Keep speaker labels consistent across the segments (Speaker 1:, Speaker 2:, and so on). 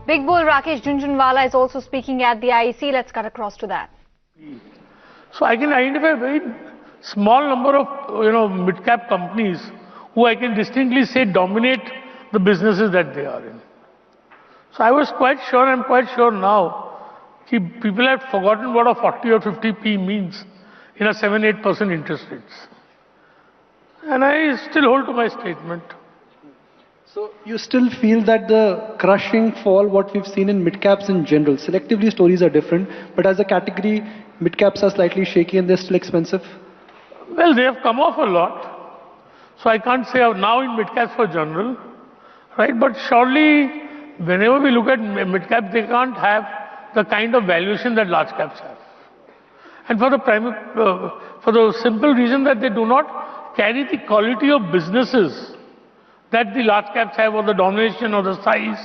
Speaker 1: Big bull Rakesh Jhunjhunwala is also speaking at the IEC. Let's cut across to that.
Speaker 2: So I can identify a very small number of mid-cap companies who I can distinctly say dominate the businesses that they are in. So I was quite sure, I'm quite sure now, that people had forgotten what a 40 or 50p means in a 7-8% interest rates. And I still hold to my statement.
Speaker 3: So you still feel that the crushing fall, what we've seen in mid-caps in general, selectively stories are different, but as a category, mid-caps are slightly shaky and they're still expensive?
Speaker 2: Well, they have come off a lot. So I can't say now in mid-caps for general, right? But surely, whenever we look at mid-caps, they can't have the kind of valuation that large caps have. And for the simple reason that they do not carry the quality of businesses that the large caps have, or the domination, or the size,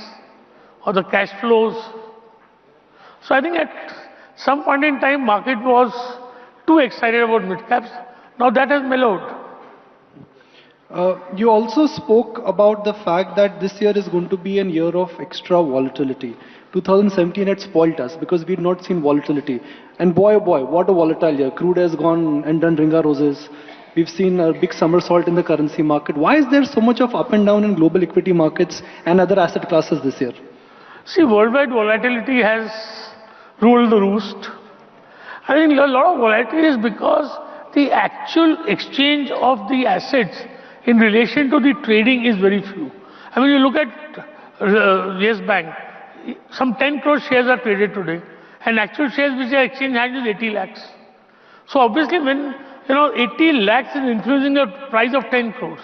Speaker 2: or the cash flows. So I think at some point in time, market was too excited about mid caps. Now that has mellowed.
Speaker 3: You also spoke about the fact that this year is going to be a year of extra volatility. 2017 had spoilt us because we had not seen volatility. And boy, oh boy, what a volatile year. Crude has gone and done ringa roses. We've seen a big somersault in the currency market. Why is there so much of up and down in global equity markets and other asset classes this year?
Speaker 2: See, worldwide volatility has ruled the roost. I think a lot of volatility is because the actual exchange of the assets in relation to the trading is very few. I mean, you look at Yes Bank, some 10 crore shares are traded today, and actual shares which are exchanged is 80 lakhs. So obviously when 80 lakhs is influencing the price of 10 crores,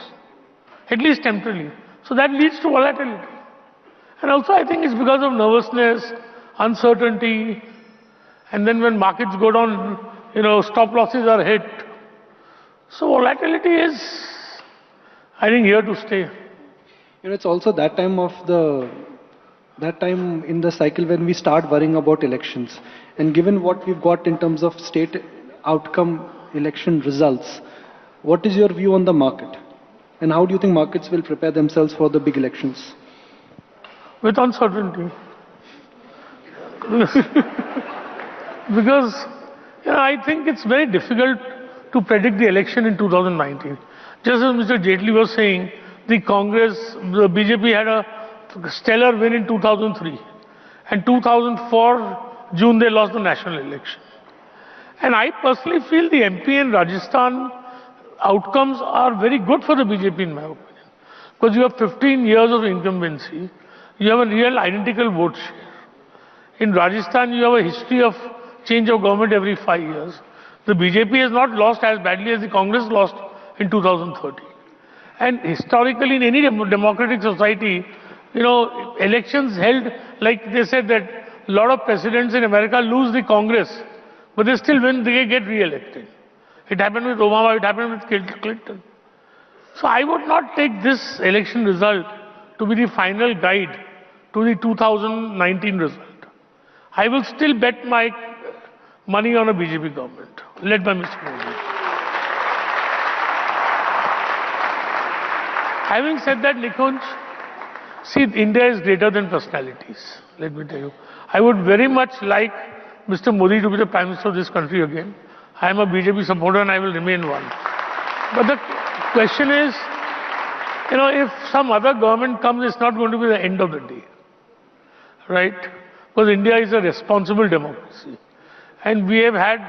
Speaker 2: at least temporarily. So that leads to volatility. And also I think it's because of nervousness, uncertainty, and then when markets go down, stop losses are hit. So volatility is, I think, here to stay.
Speaker 3: It's also that time in the cycle when we start worrying about elections. And given what we've got in terms of state outcome election results, what is your view on the market? And how do you think markets will prepare themselves for the big elections?
Speaker 2: With uncertainty. Because I think it's very difficult to predict the election in 2019. Just as Mr. Jaitley was saying, the BJP had a stellar win in 2003. And 2004, June, they lost the national election. And I personally feel the MP and Rajasthan outcomes are very good for the BJP in my opinion. Because you have 15 years of incumbency, you have a real identical vote share. In Rajasthan, you have a history of change of government every 5 years. The BJP has not lost as badly as the Congress lost in 2013. And historically, in any democratic society, elections held, like they said that a lot of presidents in America lose the Congress, but they still win, they get re-elected. It happened with Obama, it happened with Clinton. So I would not take this election result to be the final guide to the 2019 result. I will still bet my money on a BJP government, led by Mr. Modi. Having said that, Nikunj, see, India is greater than personalities, let me tell you. I would very much like Mr. Modi to be the Prime Minister of this country again. I am a BJP supporter and I will remain one. But the question is, if some other government comes, it's not going to be the end of the day. Right? Because India is a responsible democracy. And we have had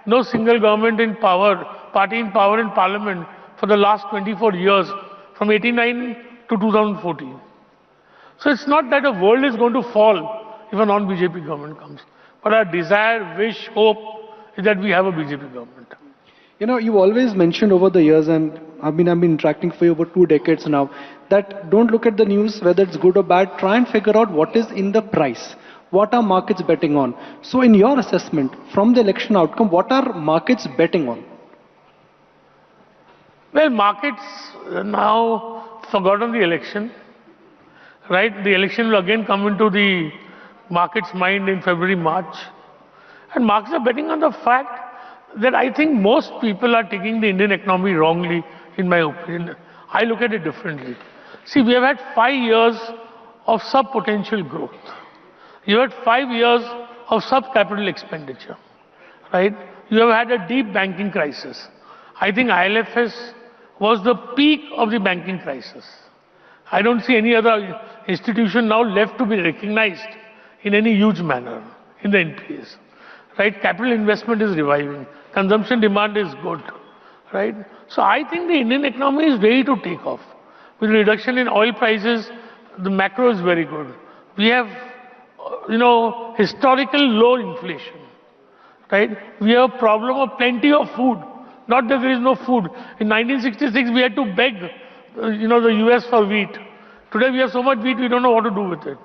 Speaker 2: no single government in power, party in power in parliament for the last 24 years, from 89 to 2014. So it's not that the world is going to fall if a non-BJP government comes. But our desire, wish, hope is that we have a BJP government.
Speaker 3: You've always mentioned over the years, and I've been interacting for you over 2 decades now, that don't look at the news, whether it's good or bad, try and figure out what is in the price. What are markets betting on? So in your assessment, from the election outcome, what are markets betting on?
Speaker 2: Well, markets now forgotten the election, right? The election will again come into the market's mind in February, March. And markets are betting on the fact that I think most people are taking the Indian economy wrongly, in my opinion. I look at it differently. See, we have had 5 years of sub-potential growth. You had 5 years of sub-capital expenditure, right? You have had a deep banking crisis. I think ILFS was the peak of the banking crisis. I don't see any other institution now left to be recognized in any huge manner in the NPAs. Right? Capital investment is reviving. Consumption demand is good. Right? So I think the Indian economy is ready to take off. With reduction in oil prices, the macro is very good. We have, historical low inflation. Right? We have a problem of plenty of food. Not that there is no food. In 1966, we had to beg, the US for wheat. Today we have so much wheat, we don't know what to do with it.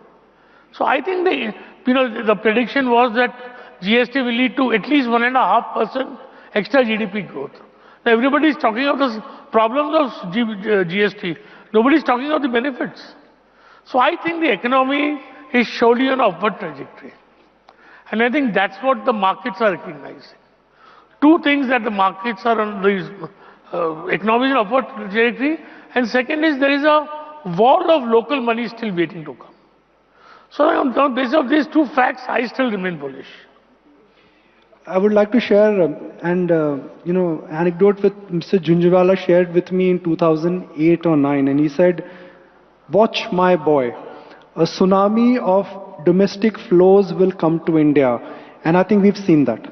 Speaker 2: So I think the prediction was that GST will lead to at least 1.5% extra GDP growth. Now everybody is talking of the problems of GST. Nobody is talking of the benefits. So I think the economy is surely on an upward trajectory. And I think that's what the markets are recognizing. Two things that the markets are on the economy is on upward trajectory, and second is there is a wall of local money still waiting to come. So on the basis of these two facts, I still remain bullish.
Speaker 3: I would like to share anecdote with Mr. Jhunjhunwala shared with me in 2008 or 9, and he said, "Watch my boy, a tsunami of domestic flows will come to India," and I think we've seen that.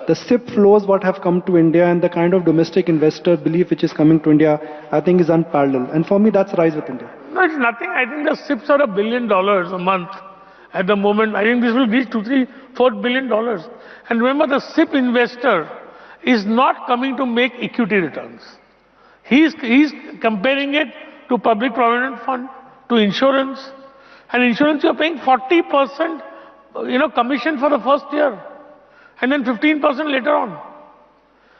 Speaker 3: The SIP flows what have come to India and the kind of domestic investor belief which is coming to India, I think is unparalleled. And for me, that's rise with India.
Speaker 2: No, it's nothing. I think the SIPs are $1 billion a month at the moment. I think this will reach $2, $3, $4 billion. And remember, the SIP investor is not coming to make equity returns. He's comparing it to public provident fund, to insurance. And insurance, you're paying 40%, commission for the first year. And then 15% later on.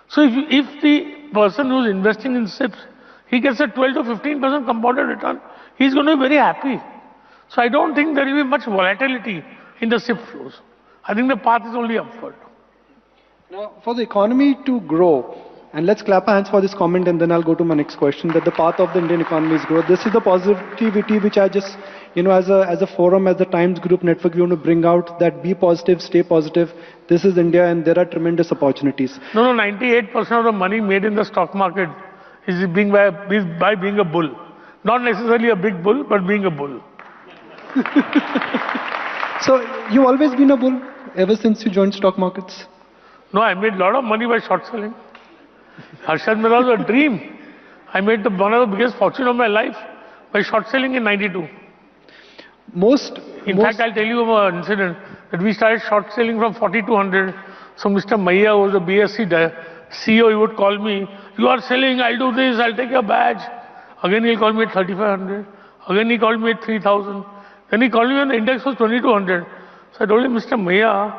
Speaker 2: So if the person who's investing in SIPs, he gets a 12 to 15% compounded return, he's going to be very happy. So I don't think there will be much volatility in the SIP flows. I think the path is only upward.
Speaker 3: Now, for the economy to grow, and let's clap our hands for this comment and then I'll go to my next question, that the path of the Indian economy is growth. This is the positivity which I just, as a forum, as the Times Group Network, we want to bring out that be positive, stay positive. This is India and there are tremendous opportunities.
Speaker 2: No, 98% of the money made in the stock market is by being a bull. Not necessarily a big bull, but being a bull.
Speaker 3: So, you've always been a bull ever since you joined stock markets?
Speaker 2: No, I made a lot of money by short selling. Harshad Mehta was a dream. I made one of the biggest fortune of my life by short selling in 92. In fact, I'll tell you an incident that we started short selling from 4200. So Mr. Maiya was the BSC CEO. He would call me, "You are selling, I'll do this, I'll take your badge." Again, he'll call me at 3500. Again, he called me at 3000. Then he called me when the index was 2200. So I told him, "Mr. Maiya,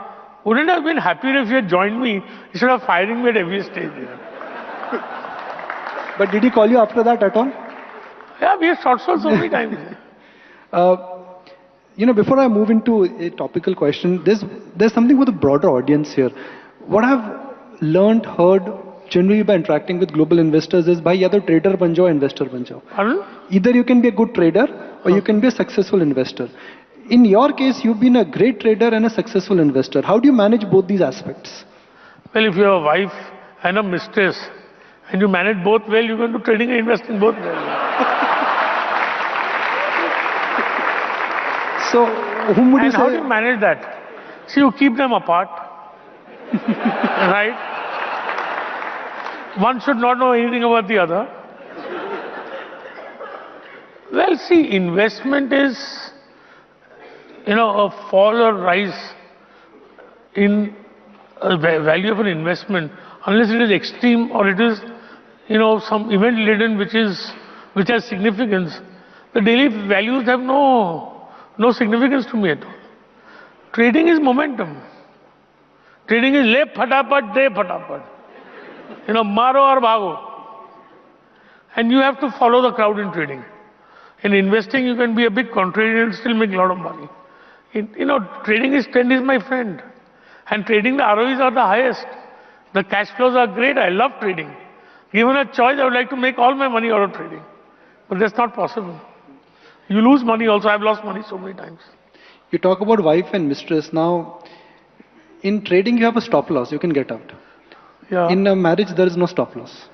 Speaker 2: wouldn't it have been happier if you had joined me instead of firing me at every stage?"
Speaker 3: But did he call you after that at all?
Speaker 2: Yeah, we have short sold so many times.
Speaker 3: Before I move into a topical question, there's something for the broader audience here. What I've learned, heard, generally by interacting with global investors is, bhai, ya to trader ban jao, investor ban jao. Either you can be a good trader or you can be a successful investor. In your case, you've been a great trader and a successful investor. How do you manage both these aspects?
Speaker 2: Well, if you have a wife and a mistress and you manage both well, you can do trading and investing both well.
Speaker 3: So, whom would you say?
Speaker 2: How do you manage that? See, you keep them apart. Right? One should not know anything about the other. Well, see, investment is, a fall or rise in value of an investment, unless it is extreme or it is, some event laden which has significance. The daily values have no significance to me at all. Trading is momentum. Trading is le phatapat, de phatapat. Maro or bhago. And you have to follow the crowd in trading. In investing, you can be a big contrarian and still make a lot of money. Trading is trend is my friend. And trading, the ROEs are the highest. The cash flows are great. I love trading. Given a choice, I would like to make all my money out of trading. But that's not possible. You lose money also. I've lost money so many times.
Speaker 3: You talk about wife and mistress. Now, in trading, you have a stop loss. You can get out.
Speaker 2: Yeah.
Speaker 3: In a marriage, there is no stop loss.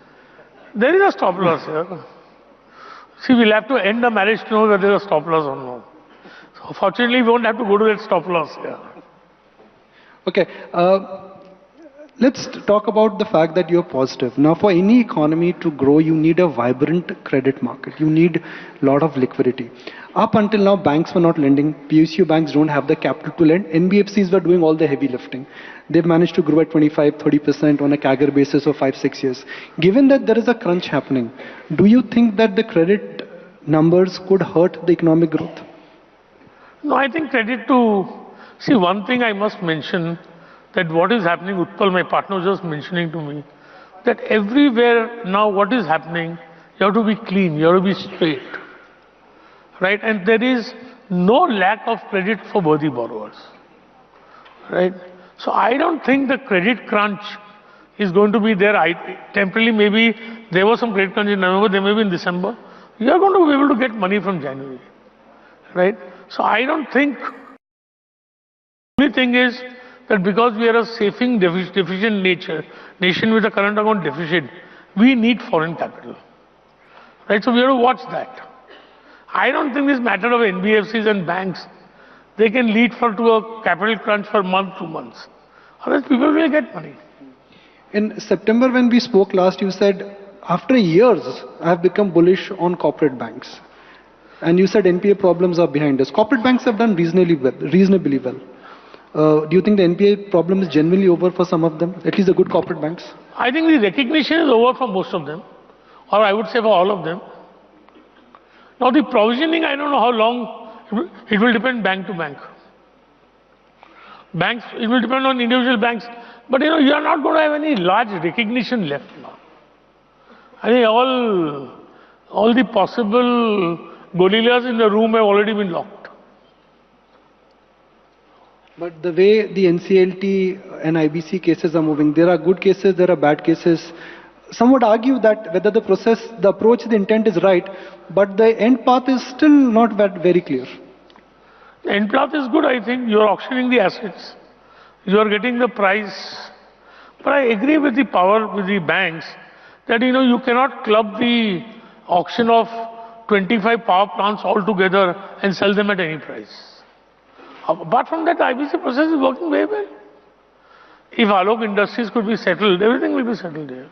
Speaker 2: There is a stop loss here. See, we'll have to end the marriage to know whether there's a stop loss or not. So fortunately, we won't have to go to that stop loss here.
Speaker 3: Okay. Let's talk about the fact that you're positive. Now, for any economy to grow, you need a vibrant credit market. You need a lot of liquidity. Up until now, banks were not lending. PSU banks don't have the capital to lend. NBFCs were doing all the heavy lifting. They've managed to grow at 25-30% on a CAGR basis of 5-6 years. Given that there is a crunch happening, do you think that the credit numbers could hurt the economic growth?
Speaker 2: No, I think credit to... See, one thing I must mention, that what is happening, Utpal, my partner, was just mentioning to me, that everywhere now what is happening, you have to be clean, you have to be straight. Right? And there is no lack of credit for worthy borrowers. Right? So I don't think the credit crunch is going to be there. Temporarily, maybe there was some credit crunch in November, there may be in December. You are going to be able to get money from January. Right? So I don't think... The only thing is that because we are a saving deficient nation with a current account deficit, we need foreign capital. Right? So we have to watch that. I don't think this matter of NBFCs and banks, they can lead to a capital crunch for month, 2 months. Otherwise people will get money.
Speaker 3: In September when we spoke last, you said, after years, I have become bullish on corporate banks. And you said NPA problems are behind us. Corporate banks have done reasonably well. Do you think the NPA problem is genuinely over for some of them, at least the good corporate banks?
Speaker 2: I think the recognition is over for most of them, or I would say for all of them. Now the provisioning, I don't know how long, it will depend bank to bank. Banks, it will depend on individual banks, but you are not going to have any large recognition left now. I think all the possible gorillas in the room have already been locked.
Speaker 3: But the way the NCLT and IBC cases are moving, there are good cases, there are bad cases. Some would argue that whether the approach, the intent is right, but the end path is still not very clear.
Speaker 2: The end path is good, I think. You are auctioning the assets. You are getting the price. But I agree with the banks, that you cannot club the auction of 25 power plants all together and sell them at any price. Apart from that, the IBC process is working very well. If Alok Industries could be settled, everything will be settled here.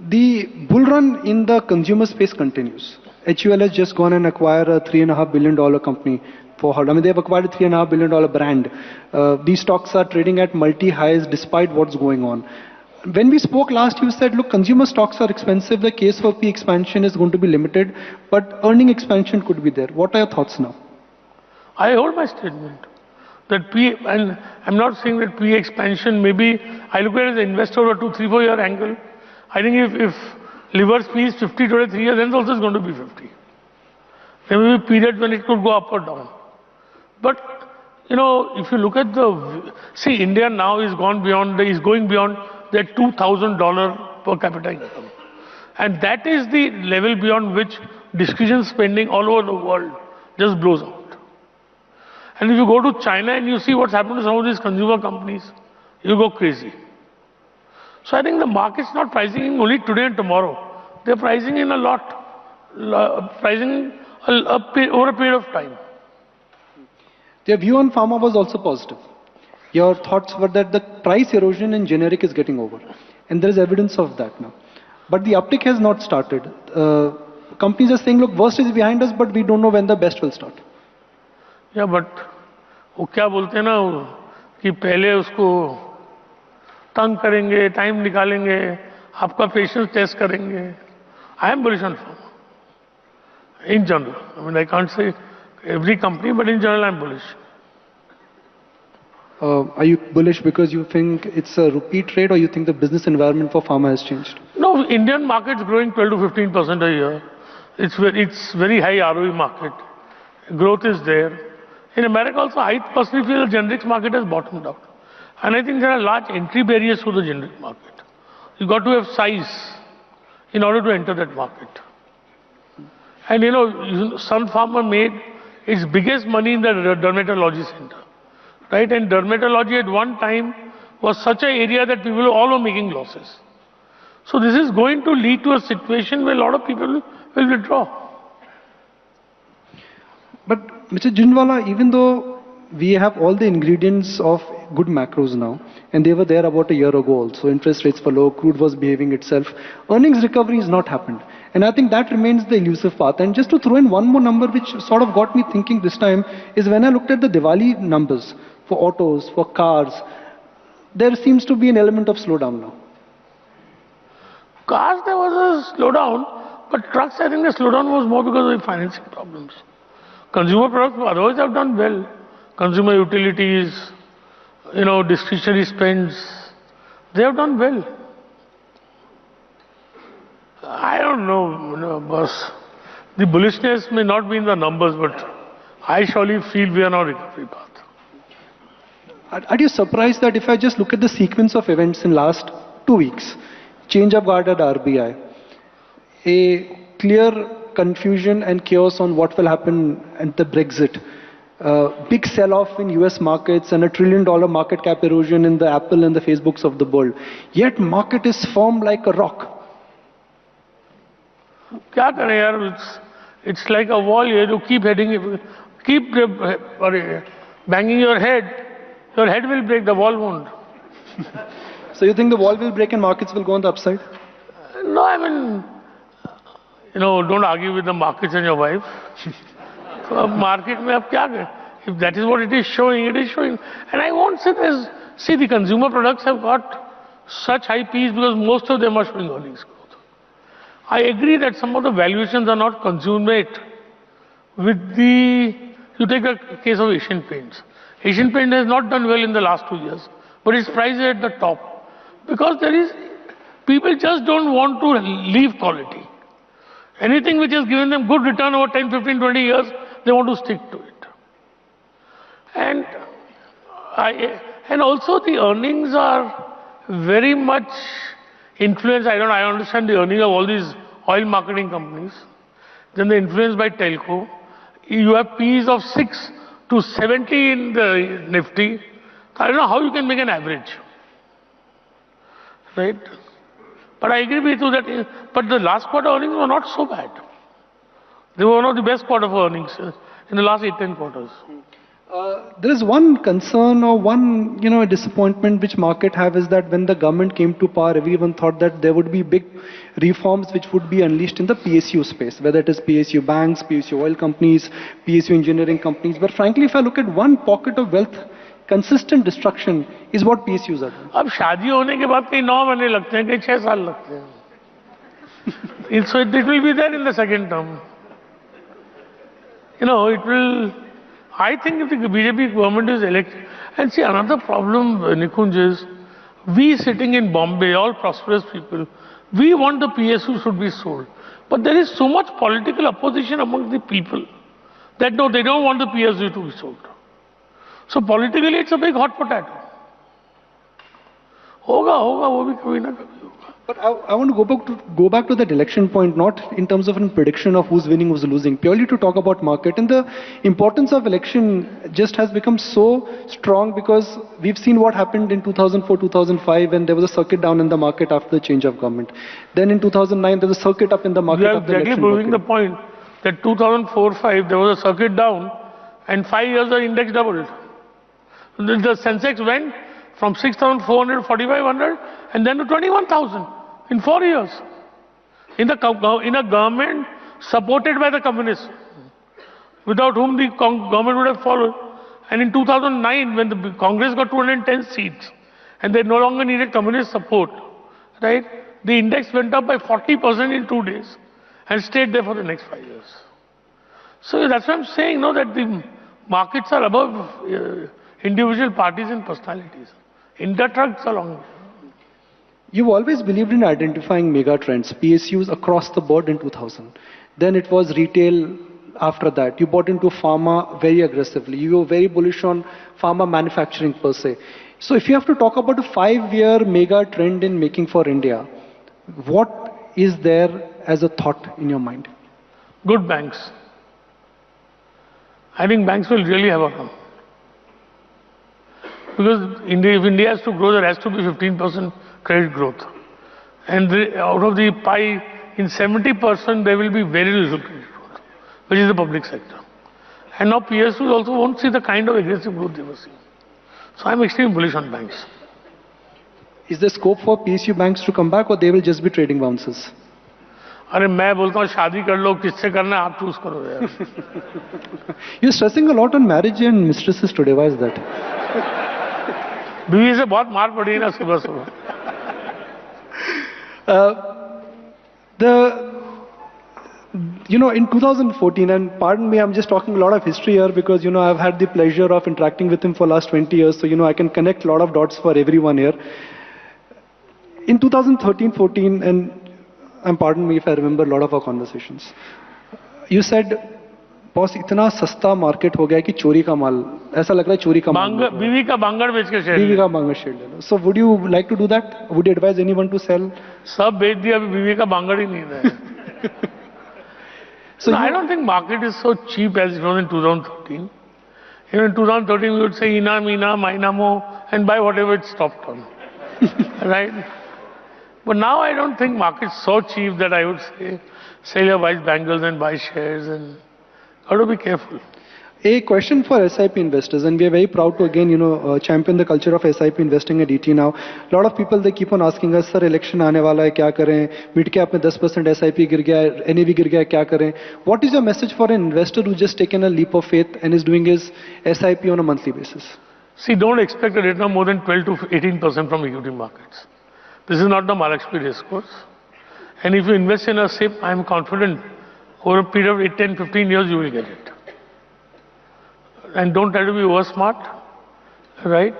Speaker 3: The bull run in the consumer space continues. HUL has just gone and acquired a $3.5 billion company. They've acquired a $3.5 billion brand. These stocks are trading at multi-highs despite what's going on. When we spoke last, you said, look, consumer stocks are expensive. The case for P expansion is going to be limited, but earning expansion could be there. What are your thoughts now?
Speaker 2: I hold my statement that and I'm not saying that P expansion, maybe I look at it as an investor over 2, 3, 4 year angle. I think if liver's P is 50 today, 3 years, then also it's going to be 50. There may be periods when it could go up or down. But, if you look at India now is going beyond the $2,000 per capita income. And that is the level beyond which discretionary spending all over the world just blows out. And if you go to China and you see what's happened to some of these consumer companies, you go crazy. So I think the market's not pricing in only today and tomorrow. They're pricing in over a period of time.
Speaker 3: Their view on pharma was also positive. Your thoughts were that the price erosion in generic is getting over. And there is evidence of that now. But the uptick has not started. Companies are saying, look, worst is behind us, but we don't know when the best will start.
Speaker 2: Yeah, but वो क्या बोलते हैं ना कि पहले उसको तंग करेंगे, टाइम निकालेंगे, आपका पेशेंस टेस्ट करेंगे. I am bullish on pharma. In general. I can't say every company, but in general I am bullish.
Speaker 3: Are you bullish because you think it's a rupee trade, or you think the business environment for pharma has changed?
Speaker 2: No, Indian market's growing 12 to 15% a year. It's very high ROE market. Growth is there. In America also, I personally feel the generics market has bottomed out. And I think there are large entry barriers for the generic market. You got to have size in order to enter that market. And Sun Pharma made its biggest money in the dermatology center, right? And dermatology at one time was such an area that people all were making losses. So this is going to lead to a situation where a lot of people will withdraw.
Speaker 3: But Mr. Jhunjhunwala, even though we have all the ingredients of good macros now, and they were there about a year ago also, interest rates were low, crude was behaving itself, earnings recovery has not happened. And I think that remains the elusive path. And just to throw in one more number which sort of got me thinking this time is when I looked at the Diwali numbers for autos, for cars, there seems to be an element of slowdown now.
Speaker 2: Cars, there was a slowdown, but trucks, I think the slowdown was more because of the financing problems. Consumer products otherwise have done well. Consumer utilities, discretionary spends, they have done well. I don't know, boss. The bullishness may not be in the numbers, but I surely feel we are on a recovery path.
Speaker 3: Are you surprised that if I just look at the sequence of events in last 2 weeks, change of guard at RBI, a clear confusion and chaos on what will happen at the Brexit, big sell-off in US markets and $1 trillion market cap erosion in the Apple and the Facebooks of the world, yet market is firm like a rock.
Speaker 2: Kya kare yaar? It's like a wall here. You keep banging your head will break, the wall won't.
Speaker 3: So you think the wall will break and markets will go on the upside?
Speaker 2: No, I mean, don't argue with the markets and your wife. So market mein ab kya kare? If that is what it is showing, it is showing. And I won't say this. See, the consumer products have got such high P's because most of them are showing earnings growth. I agree that some of the valuations are not consummate with you take a case of Asian Paints. Asian Paint has not done well in the last 2 years, but its price is at the top. Because people just don't want to leave quality. Anything which has given them good return over 10, 15, 20 years, they want to stick to it. And also the earnings are very much influenced. I understand the earnings of all these oil marketing companies. Then they're influenced by telco. You have P's of 6 to 70 in the Nifty. I don't know how you can make an average. Right? But I agree with you that, but the last quarter earnings were not so bad. They were one of the best quarter for earnings in the last 8-10 quarters.
Speaker 3: There is one concern or one disappointment which market have is that when the government came to power, everyone thought that there would be big reforms which would be unleashed in the PSU space, whether it is PSU banks, PSU oil companies, PSU engineering companies. But frankly, if I look at one pocket of wealth, consistent destruction is what PSUs are doing.
Speaker 2: अब शादी होने के बाद कहीं 9 महीने लगते हैं, कहीं 6 साल लगते हैं. So it will be there in the second term. It will. I think if the BJP government is elected, and see another problem, Nikunj, is we sitting in Bombay, all prosperous people, we want the PSU should be sold. But there is so much political opposition among the people that no, they don't want the PSU to be sold. So politically it's a big hot potato. Hoga, wo bhi kabhi na kabhi hoga.
Speaker 3: But I want to go back to that election point, not in terms of a prediction of who's winning, who's losing, purely to talk about market. And the importance of election just has become so strong because we've seen what happened in 2004, 2005 when there was a circuit down in the market after the change of government. Then in 2009 there was a circuit up in the market after the election.
Speaker 2: Exactly proving the point that 2004-05 there was a circuit down and 5 years the index doubled. The Sensex went from 6,400 to 4,500 and then to 21,000 in 4 years. In a government supported by the communists, without whom the government would have followed. And in 2009, when the Congress got 210 seats and they no longer needed communist support, right? The index went up by 40% in 2 days and stayed there for the next 5 years. So that's what I'm saying, that the markets are above individual parties and personalities. Inter-trucks along.
Speaker 3: You've always believed in identifying mega trends, PSUs across the board in 2000. Then it was retail after that. You bought into pharma very aggressively. You were very bullish on pharma manufacturing per se. So if you have to talk about a 5-year mega trend in making for India, what is there as a thought in your mind?
Speaker 2: good banks. I think banks will really have a come. Because if India has to grow, there has to be 15% credit growth. And out of the pie, in 70%, there will be very little credit growth, which is the public sector. And now PSUs also won't see the kind of aggressive growth they were seeing. So I'm extremely bullish on banks.
Speaker 3: Is there scope for PSU banks to come back or they will just be trading bounces?
Speaker 2: अरे मैं बोलता हूँ शादी कर लो किससे करना है आप चूज करो यार.
Speaker 3: You're stressing a lot on marriage and mistresses today. Why is that?
Speaker 2: बीवी से बहुत मार पड़ी है ना सुबह सुबह.
Speaker 3: In 2014, and pardon me, I'm just talking a lot of history here because, I've had the pleasure of interacting with him for last 20 years. So, I can connect a lot of dots for everyone here. In 2013-14, and pardon me if I remember a lot of our conversations, you said, boss इतना सस्ता market हो गया कि चोरी का माल ऐसा लग रहा है चोरी का माल
Speaker 2: बीवी का बांगड़ बेच के शेयर
Speaker 3: बीवी का बांगड़ शेयर ले लो. So would you like to do that? Would you advise anyone to sell?
Speaker 2: सब बेच दिया अभी बीवी का बांगड़ ही नहीं है. So I don't think market is so cheap as it was in 2013. In 2013 we would say ina, mina, mainamo and buy whatever it stopped on. Right? But now I don't think market's so cheap that I would say sell your wife's bangles and buy shares, and how to be careful.
Speaker 3: A question for SIP investors, and we are very proud to again, champion the culture of SIP investing at ET now. A lot of people, they keep on asking us, sir, election aane wala hai, kya kare? Mid cap mein 10% SIP gir gaya, NAV gir gaya, kya kare? What is your message for an investor who just taken a leap of faith and is doing his SIP on a monthly basis?
Speaker 2: See, don't expect a return of more than 12 to 18% from equity markets. This is not the Mahalakshmi race course. And if you invest in a SIP, I am confident over a period of 8, 10, 15 years, you will get it. And don't try to be over smart, right?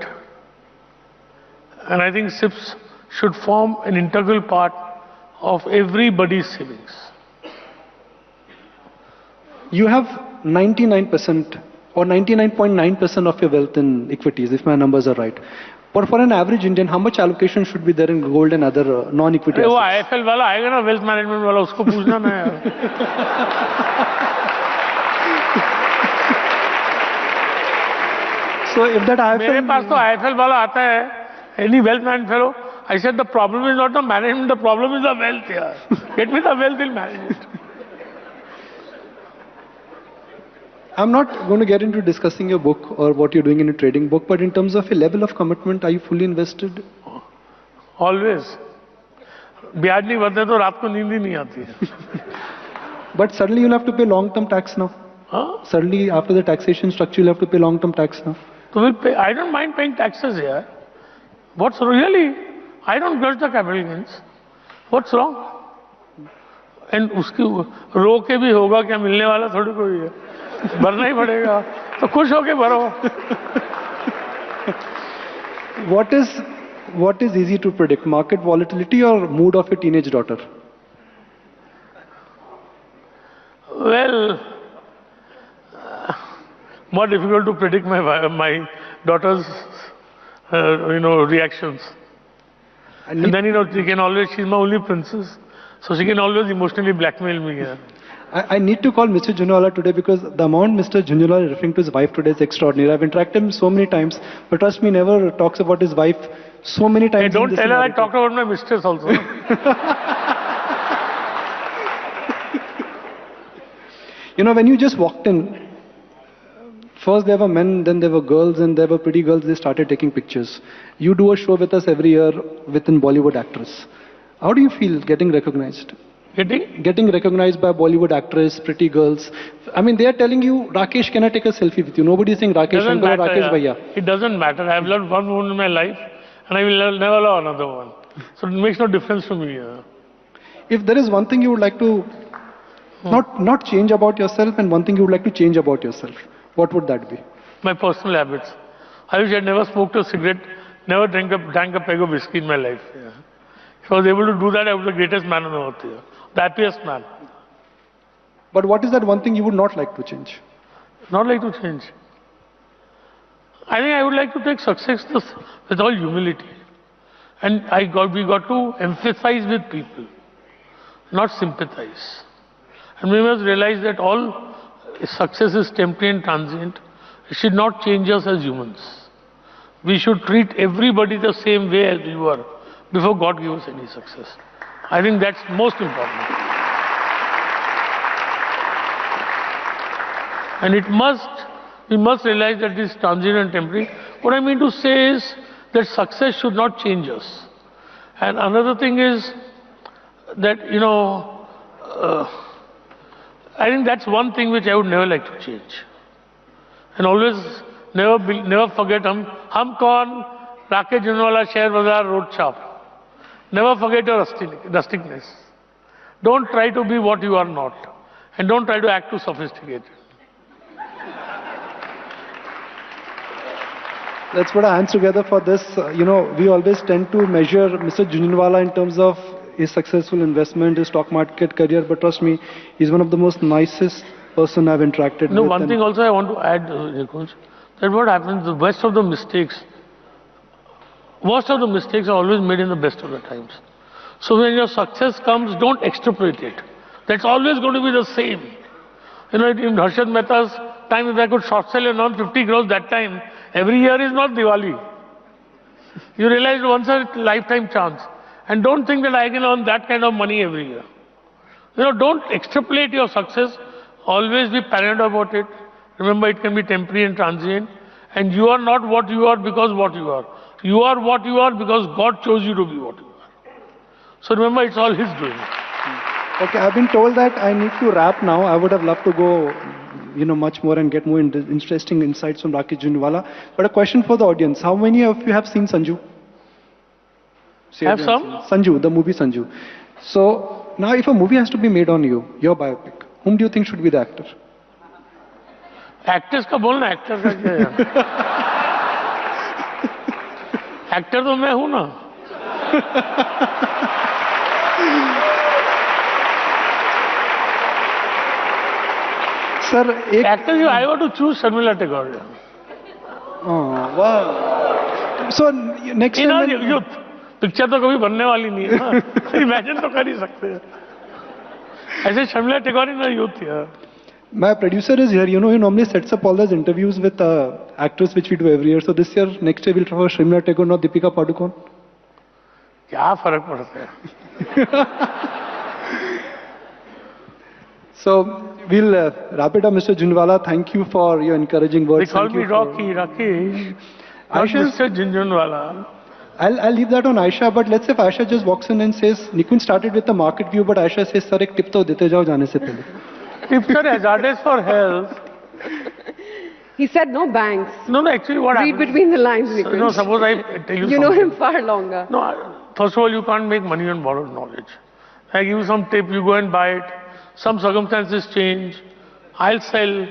Speaker 2: And I think SIPs should form an integral part of everybody's savings.
Speaker 3: You have 99% or 99.9% of your wealth in equities, if my numbers are right. But for an average Indian, how much allocation should be there in gold and other non-equity assets?
Speaker 2: वो IFL वाला आएगा ना, wealth management वाला, उसको पूछना ना यार.
Speaker 3: So if that IFL...
Speaker 2: मेरे पास तो IFL वाला आता है, any wealth management fellow. I said the problem is not the management, the problem is the wealth यार. Get me the wealth, he'll manage it.
Speaker 3: I'm not going to get into discussing your book or what you're doing in a trading book, but in terms of a level of commitment, are you fully invested?
Speaker 2: Always. ब्याज नहीं भरते तो रात को नींद ही नहीं आती है.
Speaker 3: But suddenly you'll have to pay long-term tax now.
Speaker 2: Huh?
Speaker 3: Suddenly, after the taxation structure, you'll have to pay long-term tax now.
Speaker 2: So we'll pay. I don't mind paying taxes here. What's really? I don't grudge the capital gains. What's wrong? And उसकी रो के भी होगा क्या, मिलने वाला थोड़ी कोई है. भरना ही पड़ेगा. तो खुश होके भरो.
Speaker 3: What is easy to predict? Market volatility or mood of your teenage daughter?
Speaker 2: Well, more difficult to predict my daughter's, reactions. And then, she can always, she's my only princess, so she can always emotionally blackmail me. Yeah.
Speaker 3: I need to call Mr. Jhunjhunwala today because the amount Mr. Jhunjhunwala is referring to his wife today is extraordinary. I've interacted with him so many times, but trust me, never talks about his wife so many times.
Speaker 2: Hey, don't tell her I talked about my mistress also.
Speaker 3: When you just walked in, first there were men, then there were girls, and there were pretty girls, they started taking pictures. You do a show with us every year with a Bollywood actress. How do you feel getting recognized? Getting recognized by a Bollywood actress, pretty girls. I mean, they are telling you, Rakesh, can I take a selfie with you? Nobody is saying Rakesh, Rakesh Bhaiya.
Speaker 2: It doesn't matter. I have loved one woman in my life, and I will never love another one. So it makes no difference to me. Yeah.
Speaker 3: If there is one thing you would like to not change about yourself, and one thing you would like to change about yourself, what would that be? My
Speaker 2: personal habits. I wish I had never smoked a cigarette, never drank a peg of whiskey in my life. Yeah. If I was able to do that, I was the greatest man on earth. Yeah. The happiest man.
Speaker 3: But what is that one thing you would not like to change?
Speaker 2: Not like to change. I think I would like to take success with all humility. And we got to emphasize with people, not sympathize. And we must realize that all success is temporary and transient. It should not change us as humans. We should treat everybody the same way as we were before God gave us any success. I think that's most important. And we must realize that this is transient and temporary. What I mean to say is that success should not change us. And another thing is that, I think that's one thing which I would never like to change. And always never forget hum kaun, Rakesh jhunjhunwala share bazaar road shop. Never forget your rusticness. Don't try to be what you are not. And don't try to act too sophisticated.
Speaker 3: Let's put our hands together for this. We always tend to measure Mr. Jhunjhunwala in terms of his successful investment, his stock market career, but trust me, he's one of the most nicest person I've interacted with.
Speaker 2: No, one thing also I want to add, Rakesh, that what happens, the worst of the mistakes are always made in the best of the times. So when your success comes, don't extrapolate it. That's always going to be the same. In Harshad Mehta's time, if I could short sell and earn 50 crores that time, every year is not Diwali. You realize once a lifetime chance. And don't think that I can earn that kind of money every year. Don't extrapolate your success. Always be paranoid about it. Remember, it can be temporary and transient. And you are not what you are because what you are. You are what you are because God chose you to be what you are. So remember, it's all His doing.
Speaker 3: Okay, I've been told that I need to wrap now. I would have loved to go, much more and get more interesting insights from Rakesh Jhunjhunwala. But a question for the audience. How many of you have seen Sanju?
Speaker 2: Have some?
Speaker 3: Sanju, the movie Sanju. So, now if a movie has to be made on you, your biopic, whom do you think should be the actor?
Speaker 2: Actors का बोलना, actor का क्या है? Actor तो मैं हूँ ना.
Speaker 3: Sir,
Speaker 2: actor, I want to choose Sharmila Tagore.
Speaker 3: Oh, wow. So, next time...
Speaker 2: youth. Picture तो कभी बनने वाली नहीं है ना. इमेजिन तो कर ही सकते हैं. ऐसे शर्मिला टेगोर इन यूथ है.
Speaker 3: My producer is here. He normally sets up all those interviews with actors which we do every year. So this year, next year we'll try for Sharmila Tagore, not Deepika Padukone.
Speaker 2: क्या फर्क पड़ता है?
Speaker 3: So we'll wrap it up, Mr. Jhunjhunwala. Thank you for your encouraging words.
Speaker 2: They call me Rocky, Rakesh. Mr. Jhunjhunwala.
Speaker 3: I'll leave that on Aisha, but let's say if Aisha just walks in and says, Nikunj started with the market view, but Aisha says, sir, ek tip to dete jao jaane se pehle.
Speaker 2: Tips are hazardous for health.
Speaker 4: He said no banks.
Speaker 2: No, actually what happens...
Speaker 4: Read between the lines, Nikunj.
Speaker 2: Suppose I tell you something.
Speaker 4: You know him far longer.
Speaker 2: No, first of all, you can't make money on borrowed knowledge. I give you some tip, you go and buy it. Some circumstances change. I'll sell.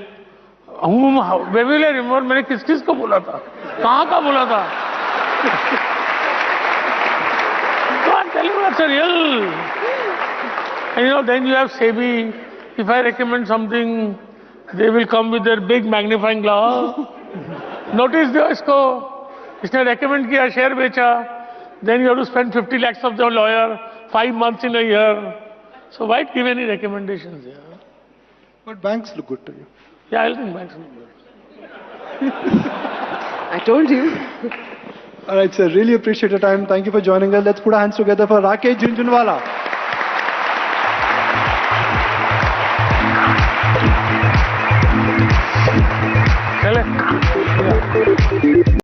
Speaker 2: Where will I remember? मैंने किस को बोला था? कहाँ का बोला था? I'm telling you, that's a real. And then you have SEBI. If I recommend something, they will come with their big magnifying glass. Notice दो इसको. इसने recommend किया, share बेचा. Then you have to spend 50 lakhs of the lawyer, 5 months in a year. So why give any recommendations here?
Speaker 3: But banks look good to you.
Speaker 2: Yeah, I think banks look good.
Speaker 4: I told you.
Speaker 3: All right, sir. Really appreciate your time. Thank you for joining us. Let's put our hands together for Rakesh Jhunjhunwala.